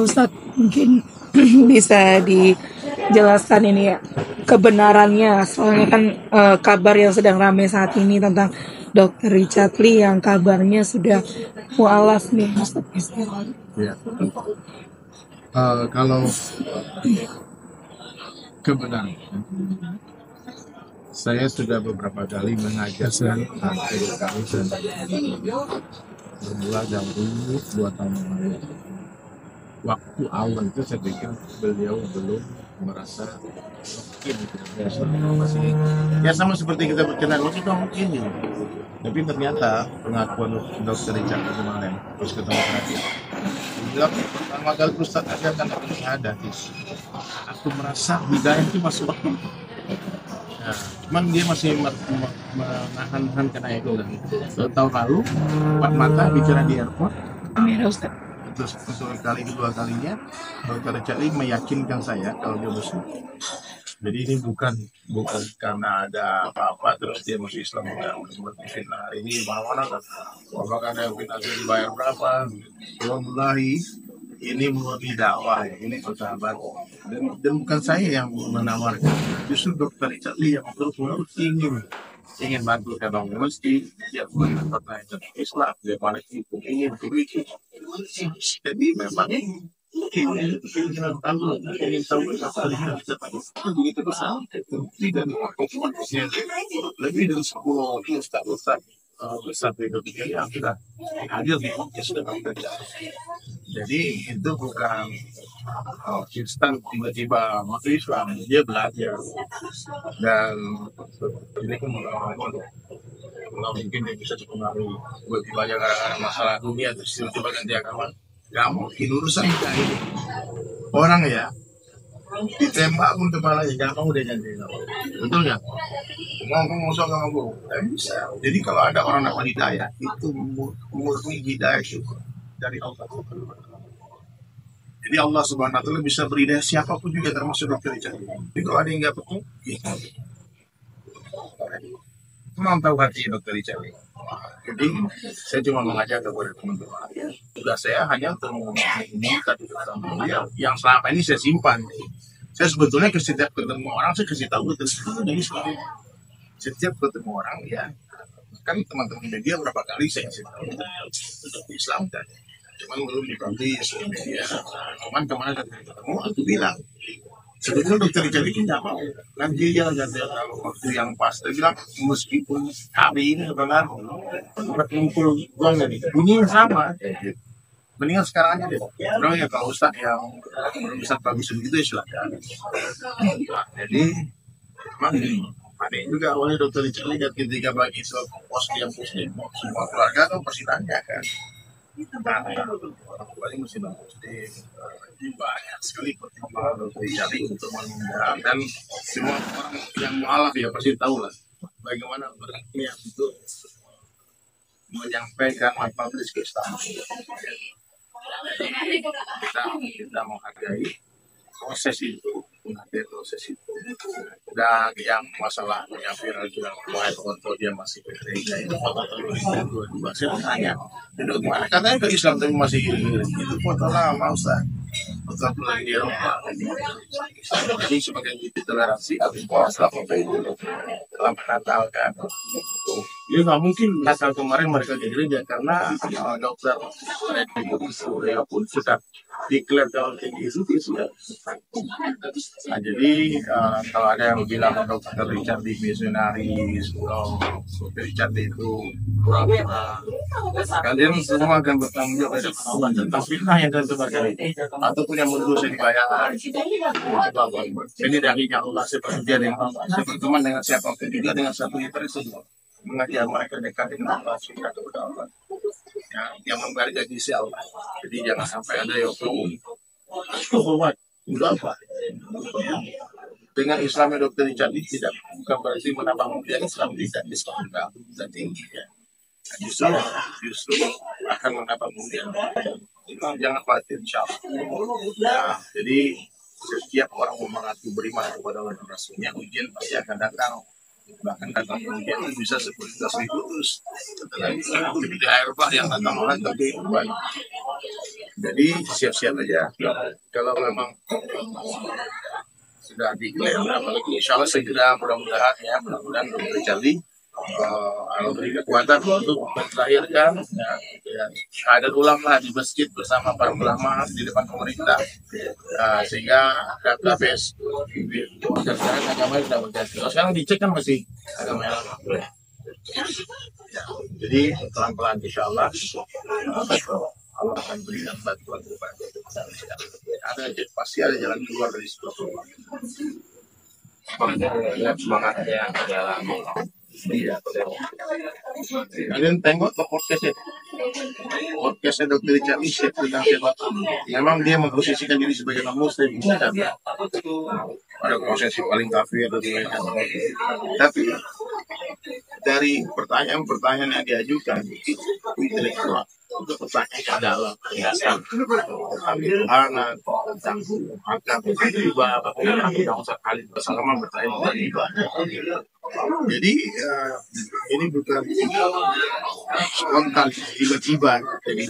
Ustadz, mungkin bisa dijelaskan ini ya kebenarannya, soalnya kan kabar yang sedang ramai saat ini tentang Dr. Richard Lee yang kabarnya sudah mualaf nih Ustadz. Ya. Kalau kebenaran, saya sudah beberapa kali mengajarkan kami bermula dahulu 2 tahun lalu. Waktu awal itu saya pikir beliau belum merasa mungkin masih ya sama seperti kita berkenan kita mungkin ini. Tapi ternyata pengakuan Dr. Richard kemarin terus ketemu terakhir bilang pertama kali Ustaz ajarkan aku syahadat, aku merasa hidayah itu masuk waktu. Nah, cuman dia masih menahan karena itu kan. Tahun lalu, 4 mata bicara di airport. Amin Ustaz. Terus untuk kedua kalinya, Dr. Richard Lee meyakinkan saya kalau dia Muslim. Jadi ini bukan karena ada apa-apa terus dia masuk Islam, bukan fitnah. Hari ini mana kan? Apakah ada yang fitnah dibayar berapa? Wallahi ini murni dakwah, ini persahabatan. Dan bukan saya yang menawarkan, justru Dr. Richard Lee yang terus ingin bantu Sabang Mesti, dia punya pertanyaan Islam, dia paling ingin begitu. Jadi memang ingin tahu begitu besar, tidak lebih dari 10 ustaz sampai ketiga yang sudah hadir di sudah bekerja. Jadi itu bukan instan tiba-tiba masuk Islam, dia belajar dan ini kalau mungkin dia bisa dipengaruhi tiba-tiba gara-gara masalah dunia terus tiba-tiba ganti agama. Gak mungkin urusan kita ini orang ya ditembak pun kepalanya gak mau dia ganti agama, betul nggak? Ngomong sama kamu, bisa. Jadi kalau ada orang dapat hidayah itu murni hidayah syukur dari Allah. Jadi Allah Subhanahu Wa Taala bisa beri hidayah siapapun juga termasuk Dr. Richard. Jadi kalau ada yang nggak betul, memang tahu hati Dr. Richard. Jadi saya cuma mengajak kepada teman-teman. Sudah saya hanya untuk mengumumkan yang selama ini saya simpan. Saya sebetulnya setiap ketemu orang saya kasih tahu dari setiap ketemu orang ya kan teman-teman media berapa kali saya kasih tahu untuk Islam kan. Cuman belum dipublish di media. Cuman kemana ketemu aku bilang sebetulnya Dr. Richard ini nggak mau nanti dia ganti waktu yang pas. Dia bilang meskipun hari ini benar berkumpul gong nih bunyinya sama. Mendingan sekarang aja deh. Orang ya kalau Ustaz yang bisa bagus begitu ya silakan. Jadi memang ada juga awalnya Dr. Richard lihat ketika bagi post yang Muslim semua keluarga kan pasti tanya kan. Nah, orang tuanya Muslim banyak sekali pertimbangan Dr. Richard untuk mengundang dan semua orang yang mualaf ya pasti tahu lah bagaimana beratnya untuk menyampaikan publish ke Islam. Kita menghargai proses itu, dan yang masalah yang viral juga foto dia masih bekerja itu foto 2022 saya tanya itu gimana katanya ke Islam tapi masih itu foto lama Ustaz, foto lagi di rumah. Jadi sebagai bukti toleransi harus puasa sampai dulu dalam Natal kan. Ya nggak mungkin Natal kemarin mereka di gereja karena dokter Surya pun sudah declare kalau itu ya. Nah, jadi kalau ada yang bilang Dr. Richard di misionaris, Dr. Richard itu kurang kalian semua akan bertanggung jawab tentang fitnah yang akan terjadi ataupun yang menuduh saya dibayar. Ini dari Allah seperti dia dengan Allah, berteman dengan siapapun juga dengan satu interest mengajar mereka dekat dengan Allah Subhanahu Wa Taala. Yang menghargai sisi Allah. Jadi jangan sampai ada yang hormat. Udah apa? Dengan Islam Dr. Richard tidak bukan berarti menambah mulia Islam tidak diskonkan dan tinggi ya. Justru akan menambah mulia. Jangan khawatir insyaallah. Ya, jadi setiap orang mengaku beriman kepada Allah dan Rasulnya ujian pasti akan datang. Bahkan datang ujian bisa 10 ribu terus. Setelah itu air bah yang datang orang tapi Jadi siap-siap aja. Kalau memang sudah diklaim, apalagi insya Allah segera mudah-mudahan ya, mudah-mudahan Dr. Charlie Allah beri kekuatan untuk melahirkan ya, syahadat ulama di masjid bersama para ulama di depan pemerintah, sehingga database sekarang agama sudah berganti. Kalau sekarang dicek kan masih agama yang lama. Ya, jadi pelan-pelan insya Allah Allah akan berikan bantuan kepada kita. Pasti ada jalan keluar dari situasi. Semangat yang dalam. Iya. Kalian tengok ke podcastnya Dr. Richard Ishak tentang siapa. Memang dia memposisikan diri sebagai non muslim, ada prosesi paling kafir dan lain-lain. Tapi dari pertanyaan-pertanyaan yang diajukan intelektual, untuk pertanyaan dalam dasar anak tentang hakam riba, bagaimana Ustaz Khalid bersama bertanya riba. Jadi ini bukan spontan tiba-tiba, jadi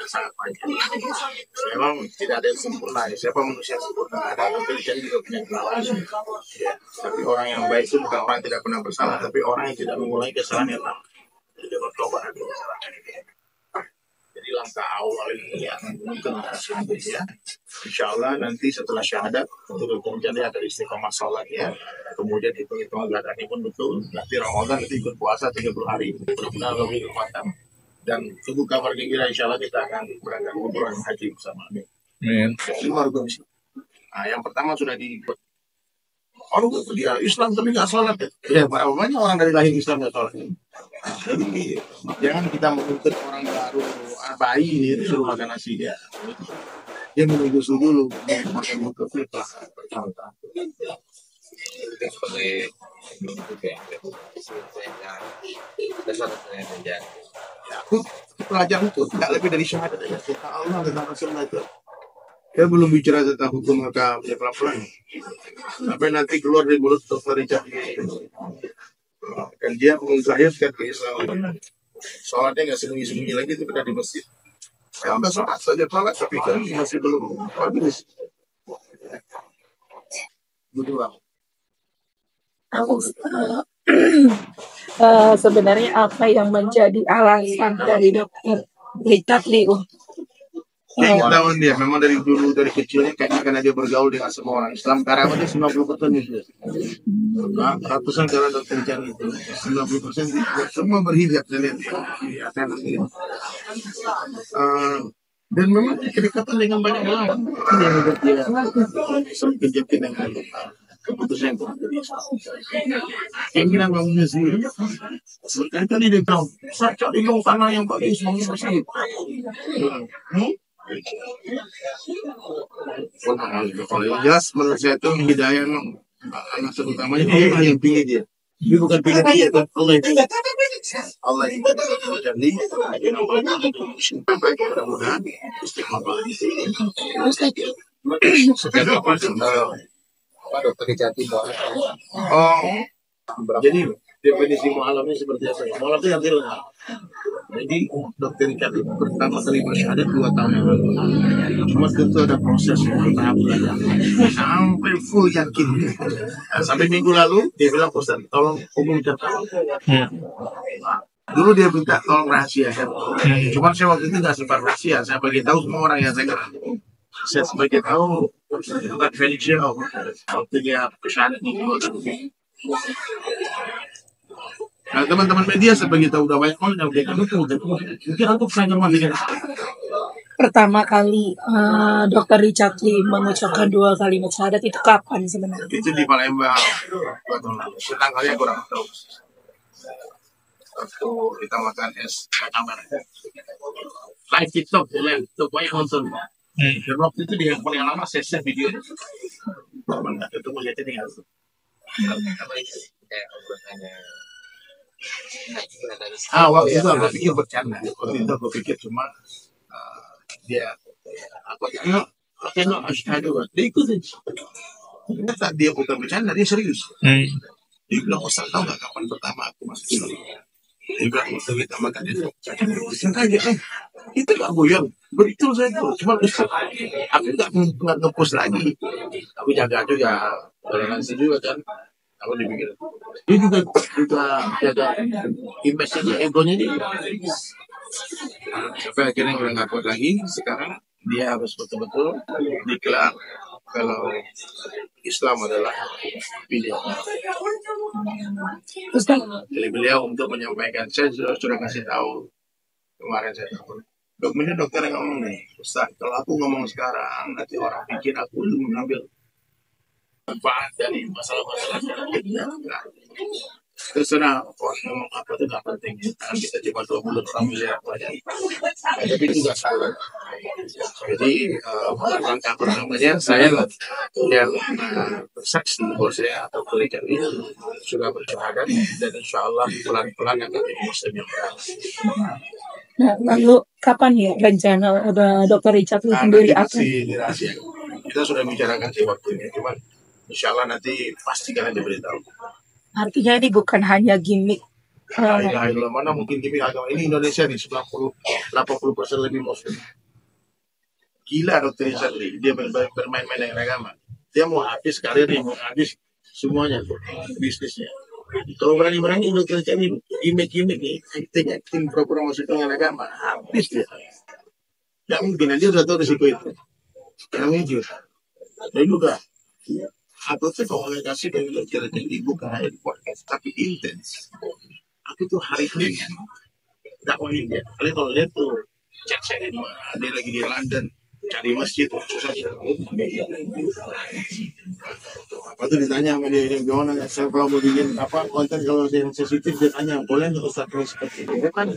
sangat panjang. Memang tidak ada yang sempurna. Siapa manusia sempurna? Ada yang juga punya kesalahan. Tapi orang yang baik itu bukan orang yang tidak pernah bersalah, tapi orang yang tidak memulai kesalahan yang lama. Tidak bertobat dari kesalahan ini. Jadi langkah awal ini yang mungkin ya. Insya Allah nanti setelah syahadat untuk kemudian ada istiqomah sholat ya. Kemudian hitung-hitung agaknya pun betul. Nanti Ramadan nanti ikut puasa 30 hari. Mudah-mudahan lebih kekuatan. Dan tunggu kabar gembira, insya Allah kita akan berangkat umroh dan haji bersama. Amin. Nah, yang pertama sudah dibuat. Orang dia Islam tapi nggak sholat. Ya, banyak orang dari lahir Islam nggak sholat. Jadi jangan kita menuntut orang baru bayi itu suruh makan nasi ya. Dia menunggu dulu makan buka fitrah. Sebagai aku pelajaran itu tidak lebih dari syahadat aja. Kata Allah dan Rasulullah itu. Dia belum bicara tentang hukum maka ya pelan-pelan. Sampai nanti keluar dari mulut Dr. Richard. Dan dia menglahirkan keislaman. Sholatnya nggak sembunyi-sembunyi lagi, itu pernah di masjid. Saya udah sholat saja sholat, tapi kan masih belum habis. Berdua. Sebenarnya apa yang menjadi alasan dari Dr. Richard Lee? Tahun dia memang dari dulu dari kecilnya kayaknya karena dia bergaul dengan semua orang Islam, karena dia 90% itu. Ratusan karena Dr. Richard itu 90% semua berhijab dan dan memang kedekatan dengan banyak orang yang membuat dia semakin yakin dengan keputusan yang keinginan bangunnya sendiri. Sekali dia tahu saya cari dong tanah yang bagus bangun masjid. Kalau yang jelas menurut saya itu hidayah anak terutamanya Allah yang pilih dia. Dia bukan pilih dia, tapi Allah yang pilih. Allah yang pilih. Jadi mudah-mudahan istiqomah. Dokter Richard Jadi definisi mu'alaf ini seperti apa? Mu'alaf itu yang lengkap. Jadi Dr. Richard pertama kali bersyahadat 2 tahun yang lalu. Cuma tentu ada proses tahap belajar sampai full yakin. Nah, sampai minggu lalu dia bilang, Ustaz tolong umumkan. Dulu dia minta tolong rahasia kan. Cuma saya waktu itu nggak sempat rahasia. Saya beritahu semua orang yang saya kenal. Saya sebagai tahu bukan Felix waktu dia bersyahadat itu. Nah, teman-teman media sebagai tahu udah banyak orang yang udah mungkin untuk saya dengan Pertama kali Dr. Richard Lee mengucapkan 2 kalimat syahadat itu kapan sebenarnya? itu di Palembang tanggalnya kurang tahu. Waktu kita makan es kamar live TikTok tuh banyak nonton. Dan waktu itu dia yang paling lama saya share video itu melihatnya dengan waktu itu aku pikir bercanda. Waktu itu aku pikir cuma dia aku tengok asyhadu dia ikutin. Ternyata dia bukan bercanda, dia serius. Dia bilang, Ustaz tahu nggak kapan pertama aku masuk Islam? Dia bilang, waktu kita makan itu itu nggak goyang. Betul saya tuh, cuma aku nggak ngepost lagi. Aku jaga juga toleransi juga kan. Aku dipikir dia juga jaga image-nya, egonya dia. Sampai akhirnya udah nggak kuat lagi. Sekarang dia harus betul-betul diklar kalau Islam adalah pilihan. Terus kan, Jadi beliau untuk menyampaikan, saya sudah kasih tahu kemarin saya tahu. Dokumennya dokter yang ngomong nih, Ustaz, kalau aku ngomong sekarang, nanti orang pikir aku mengambil manfaat dari masalah-masalah yang terserah orang ngomong apa itu gak penting. Karena kita cuma 20 orang miliar aja. Tapi itu gak salah. Jadi langkah pertamanya saya yang bersaksi bahwa saya atau Richard ini sudah bersyahadat dan insya Allah pelan-pelan akan menjadi muslim yang berhasil. nah, lalu kapan ya rencana Dokter Richard itu sendiri akan? Rahasia. Kita sudah bicarakan sih waktunya, cuman insya Allah nanti pasti kalian diberitahu. Artinya ini bukan hanya gimmick. Nah, mana mungkin gimmick agama ini Indonesia nih 80% lebih muslim. Gila Dokter Richard nih, dia bermain-main dengan agama. Dia mau habis karir, dia mau habis semuanya tuh bisnisnya. Kalau berani-berani Dokter Richard ini gimmick nih, acting pura-pura masuk dengan agama, habis dia. Gak mungkin, dia udah tahu risiko itu. Yang jujur. Saya juga. Aku tuh komunikasi dengan Dokter Richard bukan hanya di podcast, tapi intens. Aku tuh hari ini dakwahin dia. Kalian kalau lihat tuh, chat saya di mana, dia lagi di London, cari masjid, susah. Apa tuh ditanya sama dia, gimana saya kalau mau bikin apa konten kalau yang sensitif, dia tanya, boleh nggak Ustaz seperti itu kan?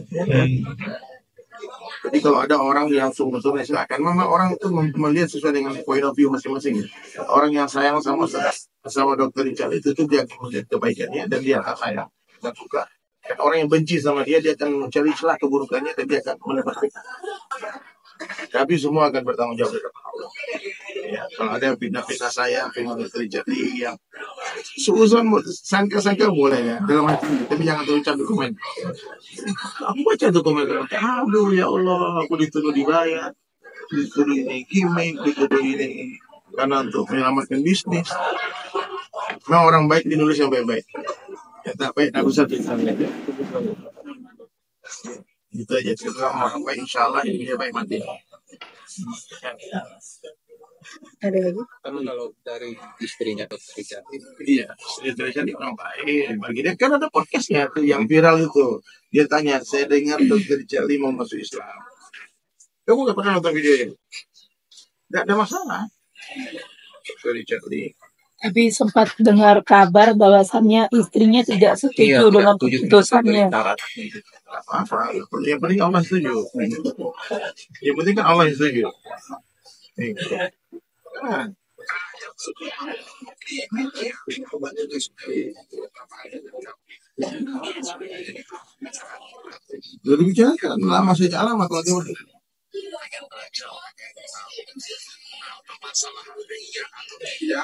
Jadi kalau ada orang yang sungguh-sungguh silakan. Mama orang itu melihat sesuai dengan point of view masing-masing. Orang yang sayang sama Dokter Richard itu tuh dia akan melihat kebaikannya dan dia akan sayang dan suka. Dan orang yang benci sama dia akan mencari celah keburukannya dan dia akan menebarkan. Tapi semua akan bertanggung jawab kepada Allah. Ya, kalau ada fitnah-fitnah saya, fitnah Dokter Richard yang seuzon sangka-sangka boleh ya dalam hati, tapi jangan terucap dokumen. Aku baca dokumen, aduh ya Allah, aku dituduh dibayar, dituduh ini gimmick, dituduh ini karena untuk menyelamatkan bisnis. Memang orang baik dinulis yang baik-baik. Ya tak baik, tak usah kita lihat. Gitu aja, kita orang baik, insya Allah ini dia baik mati. Ada lagi? Karena kalau dari istrinya Dokter Richard, Iya, istri saya ini orang baik. Bagi dia kan ada podcastnya tuh yang viral itu. Dia tanya, saya dengar Dokter Richard mau masuk Islam. Kamu nggak pernah nonton video ini? Nggak ada masalah. Dokter Richard Lee. Tapi sempat dengar kabar bahwasannya istrinya tidak setuju dengan keputusannya. Apa? Yang penting Allah setuju. Yang penting kan Allah yang setuju. Jadi bicara kan lama saja lama kalau dia saja.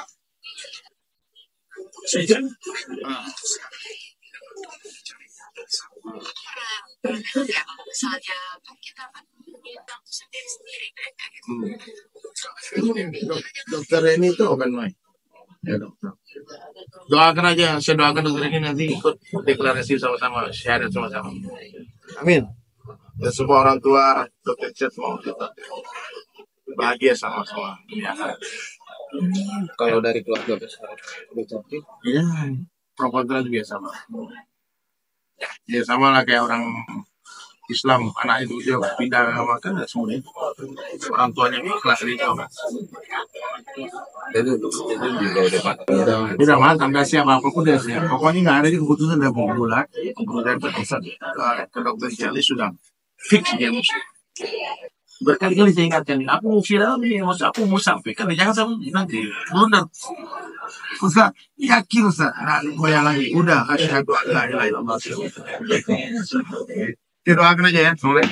Dokter ini itu open mind. Ya dokter. Doakan aja, saya doakan dokter ini nanti ikut deklarasi sama-sama, syahadat sama-sama. Amin. Dan semua orang tua Dokter Richard mau kita bahagia sama-sama. Ya. kalau dari keluarga besar Richard, Iya, pro kontra juga sama. Ya sama lah kayak orang Islam, anak itu dia pindah agama kan semuanya orang tuanya ikhlas dari jauh. itu juga udah matang. Dia udah matang, gak siap apapun dia siap. Pokoknya nggak ada di keputusan dari bulat, kemudian keputusan ke Dokter Richard sudah fix dia muslim. Berkali-kali saya ingatkan, aku mau viral nih, aku mau sampaikan, jangan sampai nanti blunder. Ustaz, yakin Ustaz, nah, goyang lagi, udah, asyhadu an la ilaha illallah. Doakan aja ya, soleh.